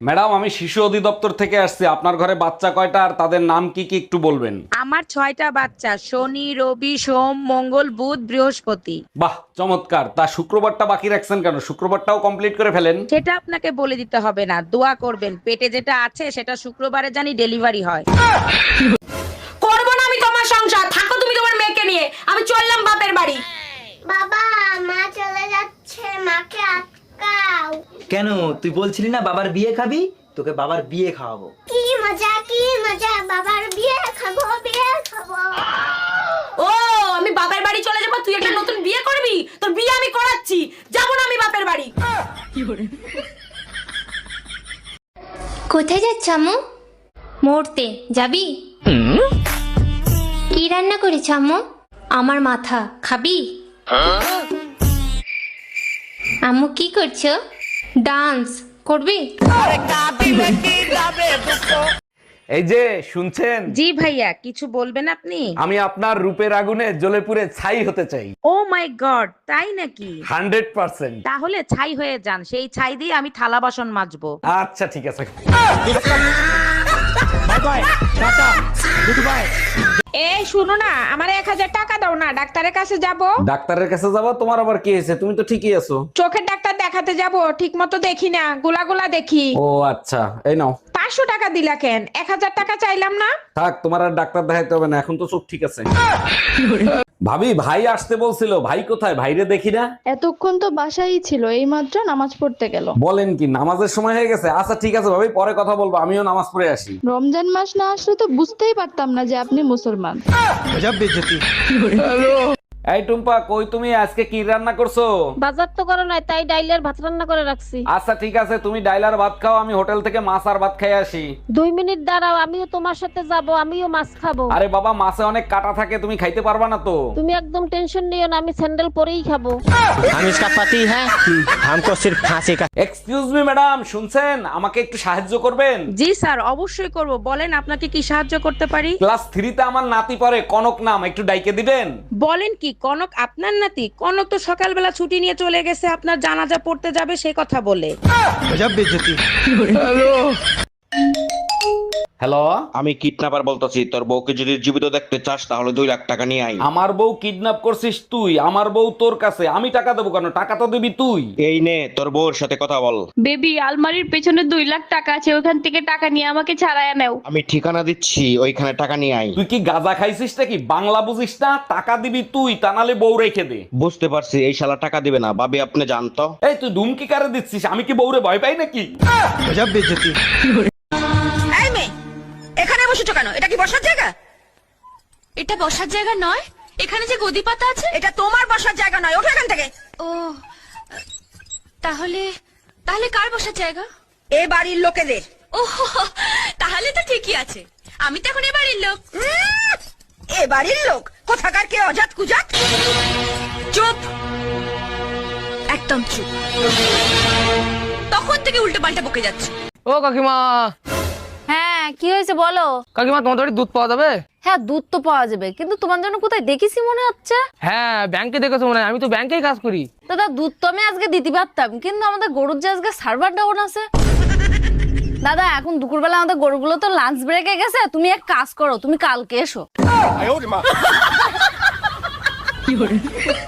Madam, আমি শিশু অধিদপ্তর থেকে আসছি। আপনার ঘরে বাচ্চা কয়টা আর তাদের নাম কি কি একটু বলবেন? আমার 6টা বাচ্চা, শনি রবি সোম মঙ্গল বুধ বৃহস্পতি। বাহ, চমৎকার। তা শুক্রবারটা বাকি রাখছেন কেন? শুক্রবারটাও কমপ্লিট করে ফেলেন। সেটা আপনাকে বলে দিতে হবে না, দোয়া করবেন পেটে যেটা আছে সেটা শুক্রবারে জানি ডেলিভারি হয়। করবো না আমি তোমার সংসার, থাকো তুমি তোমার মেয়েকে নিয়ে, আমি চললাম বাপের বাড়ি। বাবা, মা চলে যাচ্ছে, মাকে আটকাও। কেন, তুই বলছিলি না বাবার বিয়ে খাবি? তোকে বাবার বিয়ে খাওয়াবো। কি মজা, বাবার বিয়ে খাবো, বিয়ে খাবো। ও, আমি বাপের বাড়ি চলে যাবো, তুই একটা নতুন বিয়ে করবি? তোর বিয়ে আমি করাচ্ছি, যাবো না আমি বাপের বাড়ি। কোথায় যাচ্ছ আম্মু? মরতে যাবি? কি রান্না করেছ আম্মু? আমার মাথা খাবি? আম্মু কি করছো? ডান্স করবি? এই যে শুনছেন, জি ভাইয়া, কিছু বলবেন আপনি? আমি আপনার রূপের আগুনে জ্বলে পুড়ে ছাই হতে চাই। ও মাই গড, তাই নাকি? 100%। তাহলে ছাই হয়ে যান, সেই ছাই দিয়ে আমি থালা বাসন মাজবো। আচ্ছা ঠিক আছে। এই শুনো না, আমার 1000 টাকা দাও না, ডাক্তারের কাছে যাব। ডাক্তারের কাছে যাবো? তোমার আবার কি হয়েছে? তুমি তো ঠিকই আছো। চোখের ডাক্তার দেখাতে যাব, ঠিক মতো দেখি না, গোলা দেখি। ও আচ্ছা, এই নাও। 500 টাকা দিলা কেন? 1000 টাকা চাইলাম না। থাক, তোমার আর ডাক্তার দেখাইতে হবে না, এখন তো চোখ ঠিক আছে। ভাবি, ভাই আসতে বলছিল। ভাই কোথায়? ভাইরে দেখি না। এতক্ষণ তো বাসায়ই ছিল, এইমাত্র নামাজ পড়তে গেল। বলেন কি, নামাজের সময় হয়ে গেছে? আচ্ছা ঠিক আছে ভাবি, পরে কথা বলবো, আমিও নামাজ পড়ে আসি। রমজান মাস না আসলে তো বুঝতেই পারতাম না যে আপনি মুসলমান। এই টুম্পা, কই তুমি? আজকে কি রান্না করছো? বাজার তো করো নাই, তাই ডাইলের ভাত রান্না করে রাখছি। আচ্ছা ঠিক আছে, তুমি ডাইলার ভাত খাও, আমি হোটেল থেকে মাছ আর ভাত খাই আসি। 2 মিনিট দাঁড়াও, আমিও তোমার সাথে যাব, আমিও মাছ খাবো। আরে বাবা, মাছে অনেক কাটা থাকে, তুমি খাইতে পারবা না তো। তুমি একদম টেনশন নিও না, আমি স্যান্ডেল পরেই খাবো। हम इसका पति है, हमको सिर्फ फांसी का। এক্সকিউজ মি ম্যাডাম, শুনছেন? আমাকে একটু সাহায্য করবেন? জি স্যার, অবশ্যই করব, বলেন আপনাকে কি সাহায্য করতে পারি। ক্লাস 3 তে আমার নাতি পড়ে, কনক নাম, একটু ডাইকে দিবেন? বলেন কি, কনক আপনার নাতি? কনক তো সকালবেলা ছুটি নিয়ে চলে গেছে আপনার জানাজা পড়তে যাবে সে কথা বলে। হ্যালো, আমি কিডন্যাপার বলতেছি, তোর বউকে যদি জীবিত দেখতে চাস তাহলে 2 লাখ টাকা নিয়ে আই। আমার বউ কিডন্যাপ করছিস তুই? আমার বউ তোর কাছে, আমি টাকা দেবো কেন? টাকা তো দিবি তুই। এই নে, তোর বউর সাথে কথা বল। বেবি, আলমারির পেছনে 2 লাখ টাকা আছে, ওখান থেকে টাকা নিয়ে আমাকে ছাড়াইয়া নাও। আমি ঠিকানা দিচ্ছি, ওইখানে টাকা নিয়ে আই। তুই কি গাঁজা খাইছিস নাকি? বাংলা বুঝিস না? টাকা দিবি তুই, তা নাহলে বউ রেখে দে। বুঝতে পারছি, এই শালা টাকা দিবে না। ভাবি আপনি জানতো। এই তুই ধুমকি কারে দিচ্ছিস? আমি কি বউরে ভয় পাই নাকি? এই মেয়ে, এখানে বসেছো কেন? এটা কি বসার জায়গা? এটা বসার জায়গা নয়, এখানে যে গদি পাতা আছে এটা তোমার বসার জায়গা নয়, ওঠো এখান থেকে। ও, তাহলে তাহলে কার বসার জায়গা? এ বাড়ির লোকেদের। ও, তাহলে তো ঠিকই আছে, আমি তো এখন এ বাড়ির লোক। এ বাড়ির লোক কোথাকার কে অজাত কুজাত? চুপ, একদম চুপ। তখন থেকে উল্টো পাল্টা বকে যাচ্ছে। ও কাকিমা। হ্যাঁ, কি হয়েছে বলো। কাকিমা, তোমার বাড়ি দুধ পাওয়া যাবে? হ্যাঁ, দুধ তো পাওয়া যাবে, কিন্তু তোমার জন্য কোথায় দেখেছি মনে হচ্ছে। হ্যাঁ, ব্যাংকে দেখেছো মনে হয়, আমি তো ব্যাংকেই কাজ করি। দাদা, দুধ তো আমি আজকে দিতে পারতাম, কিন্তু আমাদের গরুর যে আজকে সার্ভার ডাউন আছে। দাদা, এখন দুপুরবেলা আমাদের গরুগুলো তো লাঞ্চ ব্রেকে গেছে, তুমি এক কাজ করো, তুমি কালকে এসো।